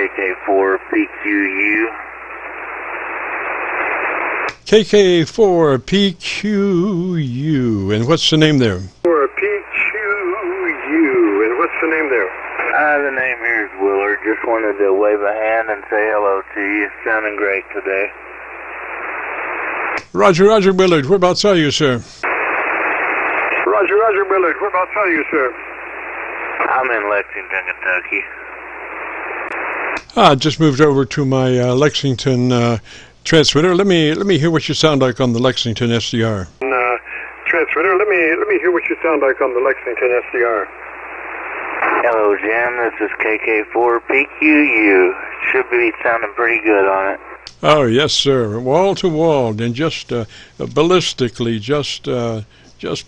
WILLARD-KK4PQU. KK4PQU. And what's the name there? For PQU. And what's the name there? The name here is Willard. Just wanted to wave a hand and say hello to you. Sounding great today. Roger, Roger, Willard. Whereabouts are you, sir? Roger, Roger, Willard. Whereabouts are you, sir? I'm in Lexington, Kentucky. I just moved over to my Lexington transmitter. Let me hear what you sound like on the Lexington SDR. Transmitter. Let me hear what you sound like on the Lexington SDR. Hello, Jim. This is KK4PQU. Should be sounding pretty good on it. Oh, yes, sir. Wall to wall, and just ballistically, just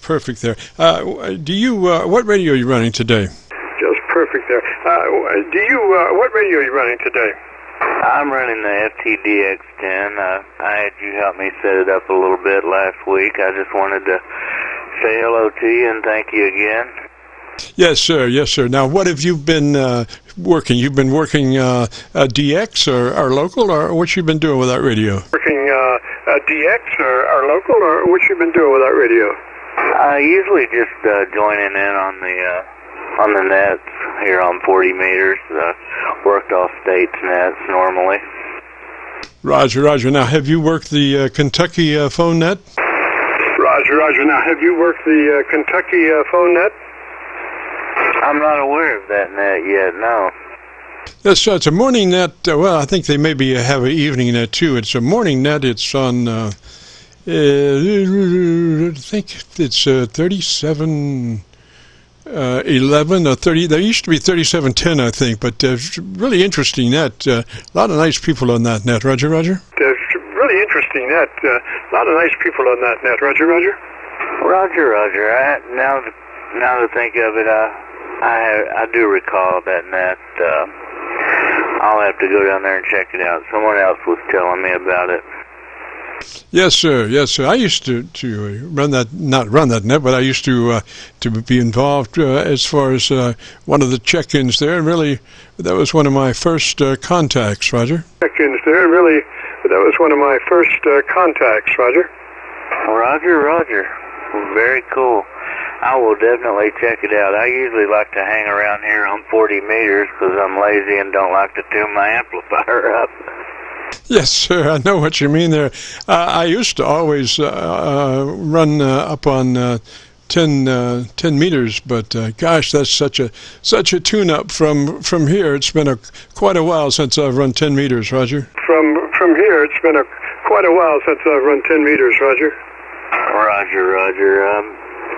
perfect there. Do you? What radio are you running today? Just perfect there. What radio are you running today? I'm running the FTDX-10. I had you help me set it up a little bit last week. I just wanted to say hello to you and thank you again. Yes, sir. Yes, sir. Now, what have you been working? You've been working DX or local, or what you been doing with that radio? Working DX or local, or what you been doing with that radio? Usually just joining in on the nets here on 40 meters. Worked off states nets normally. Roger, Roger. Now, have you worked the Kentucky phone net? Roger, Roger. Now, have you worked the Kentucky phone net? I'm not aware of that net yet, no. Yes, it's a morning net. Well, I think they maybe have an evening net, too. It's a morning net. It's on, I think it's 3711 or 30. There used to be 3710, I think, but really interesting net. A lot of nice people on that net. Roger, Roger? Really interesting net. A lot of nice people on that net. Roger, Roger? Roger, Roger. Now to think of it, I do recall that net. I'll have to go down there and check it out. Someone else was telling me about it. Yes, sir. Yes, sir. I used to run that, not run that net, but I used to be involved as far as one of the check-ins there. And really, that was one of my first contacts, Roger. Check-ins there. Really, that was one of my first contacts, Roger. Roger, Roger. Very cool. I will definitely check it out. I usually like to hang around here on 40 meters because I'm lazy and don't like to tune my amplifier up. Yes, sir. I know what you mean there. I used to always run up on 10 meters, but gosh, that's such a tune-up from here. It's been quite a while since I've run 10 meters, Roger. From here, it's been quite a while since I've run 10 meters, Roger. Roger, Roger.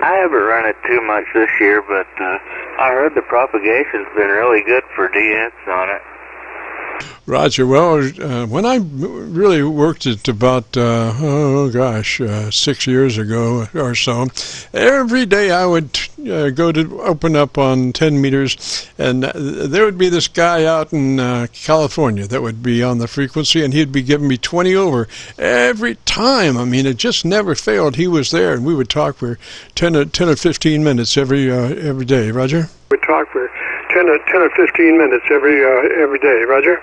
I haven't run it too much this year, but I heard the propagation's been really good for DX on it. Roger. Well, when I really worked it about, 6 years ago or so, every day I would go to open up on 10 meters, and there would be this guy out in California that would be on the frequency, and he'd be giving me 20 over every time. I mean, it just never failed. He was there, and we would talk for 10 or 15 minutes every day. Roger? We'd talk for 10 or 15 minutes every day. Roger?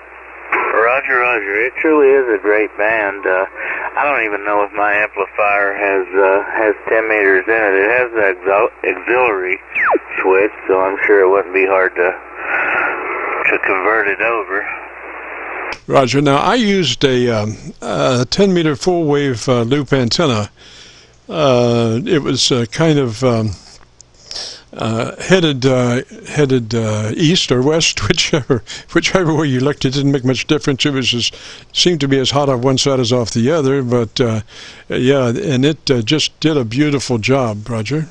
Roger, Roger. It truly is a great band. I don't even know if my amplifier has 10 meters in it. It has the auxiliary switch, so I'm sure it wouldn't be hard to convert it over. Roger. Now, I used a 10-meter full-wave loop antenna. It was kind of headed east or west, whichever way you looked. It didn't make much difference. It was seemed to be as hot off one side as off the other. But yeah, and it just did a beautiful job, Roger.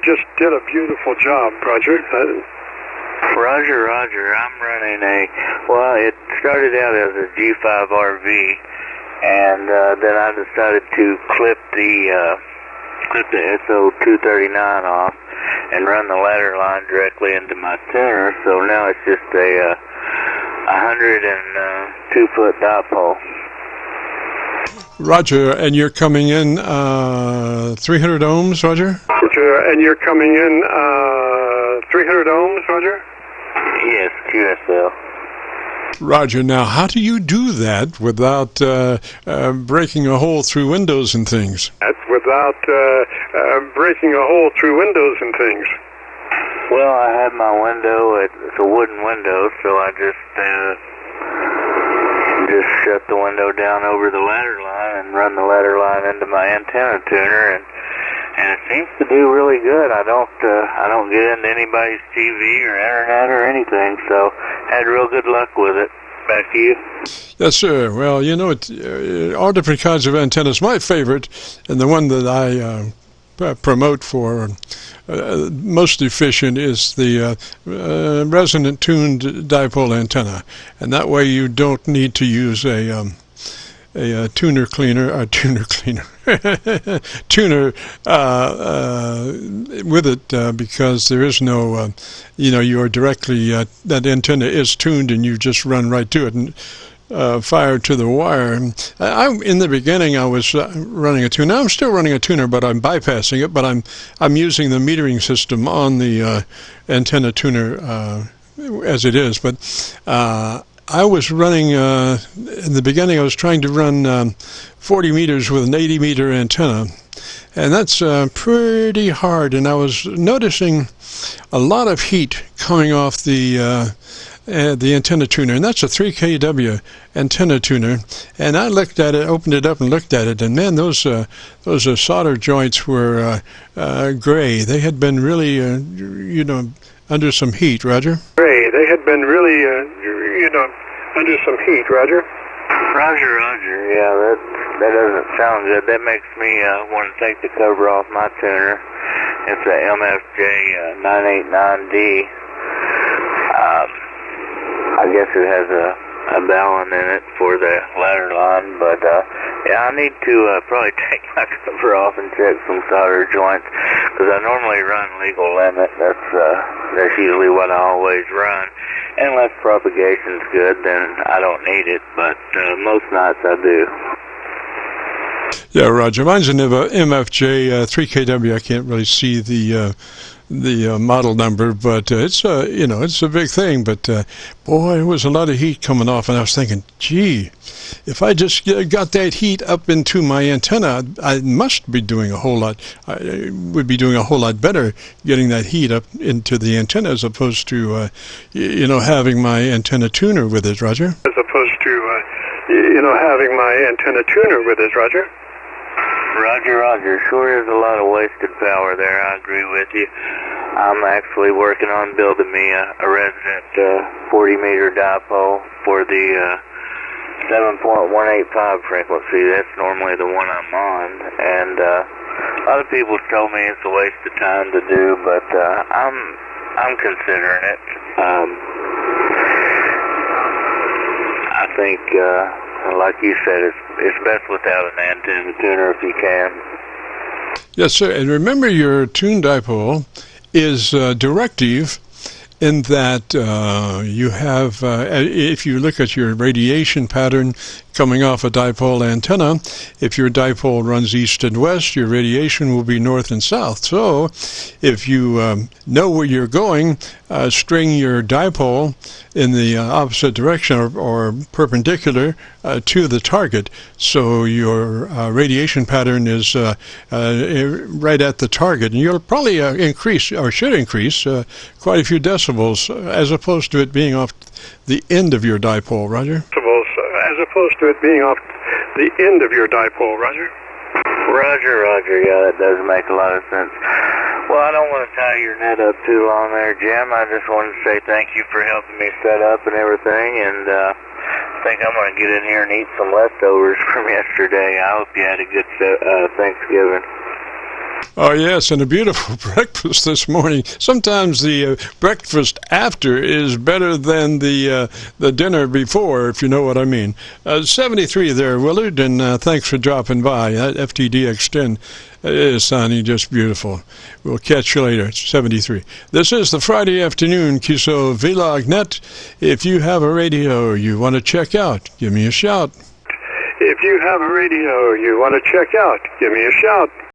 Just did a beautiful job, Roger. Roger, Roger. I'm running it started out as a G5RV, and then I decided to clip the SO239 off and run the ladder line directly into my tenor, so now it's just a 102-foot dipole. Roger, and you're coming in 300 ohms, Roger? Roger, and you're coming in 300 ohms, Roger? Yes, QSL. Roger. Now, how do you do that without breaking a hole through windows and things? Without breaking a hole through windows and things. Well, I have my window. It's a wooden window, so I just shut the window down over the ladder line and run the ladder line into my antenna tuner, and it seems to do really good. I don't get into anybody's TV or internet or anything, so had real good luck with it. Back to you. Yes, sir. Well, you know, all different kinds of antennas. My favorite, and the one that I promote for most efficient, is the resonant tuned dipole antenna, and that way you don't need to use a tuner with it, because there is no, you are directly, that antenna is tuned and you just run right to it and fire to the wire. In the beginning I was running a tuner. I'm still running a tuner, but I'm bypassing it, but I'm using the metering system on the antenna tuner as it is. But I was running, in the beginning I was trying to run 40 meters with an 80 meter antenna, and that's pretty hard, and I was noticing a lot of heat coming off the antenna tuner, and that's a 3 kW antenna tuner. And I looked at it, opened it up and looked at it, and man, those solder joints were gray. They had been really, under some heat, Roger. Gray. They had been really, under some heat, Roger. Roger. Yeah, that doesn't sound good. That makes me want to take the cover off my tuner. It's a MFJ 989D. I guess it has a ballon in it for the ladder line, but yeah, I need to probably take my cover off and check some solder joints, because I normally run legal limit. That's usually what I always run. Unless propagation's good, then I don't need it, but most nights I do. Yeah, Roger. Mine's an MFJ 3 kW. I can't really see the model number, but it's a big thing. But boy, there was a lot of heat coming off, and I was thinking, gee, if I just got that heat up into my antenna, I must be doing a whole lot. I would be doing a whole lot better getting that heat up into the antenna, as opposed to having my antenna tuner with it, Roger. As opposed to having my antenna tuner with it, Roger. Roger. Sure is a lot of wasted power there. I agree with you. I'm actually working on building me a resident 40 meter dipole for the 7.185 frequency. That's normally the one I'm on, and a lot of people told me it's a waste of time to do, but I'm considering it. I think, like you said, it's best without an antenna tuner if you can. Yes, sir. And remember, your tuned dipole is directive, in that you have, if you look at your radiation pattern coming off a dipole antenna, if your dipole runs east and west, your radiation will be north and south. So if you know where you're going, string your dipole in the opposite direction, or perpendicular to the target, so your radiation pattern is right at the target, and you'll probably increase, or should increase, quite a few decibels, as opposed to it being off the end of your dipole, Roger. As opposed to it being off the end of your dipole, Roger. Roger. Yeah, that does make a lot of sense. Well, I don't want to tie your net up too long there, Jim. I just wanted to say thank you for helping me set up and everything, and I think I'm going to get in here and eat some leftovers from yesterday. I hope you had a good Thanksgiving. Oh, yes, and a beautiful breakfast this morning. Sometimes the breakfast after is better than the dinner before, if you know what I mean. 73 there, Willard, and thanks for dropping by. FTDX-10 is sounding just beautiful. We'll catch you later. 73. This is the Friday afternoon Qso-Vlog net. If you have a radio you want to check out, give me a shout. If you have a radio you want to check out, give me a shout.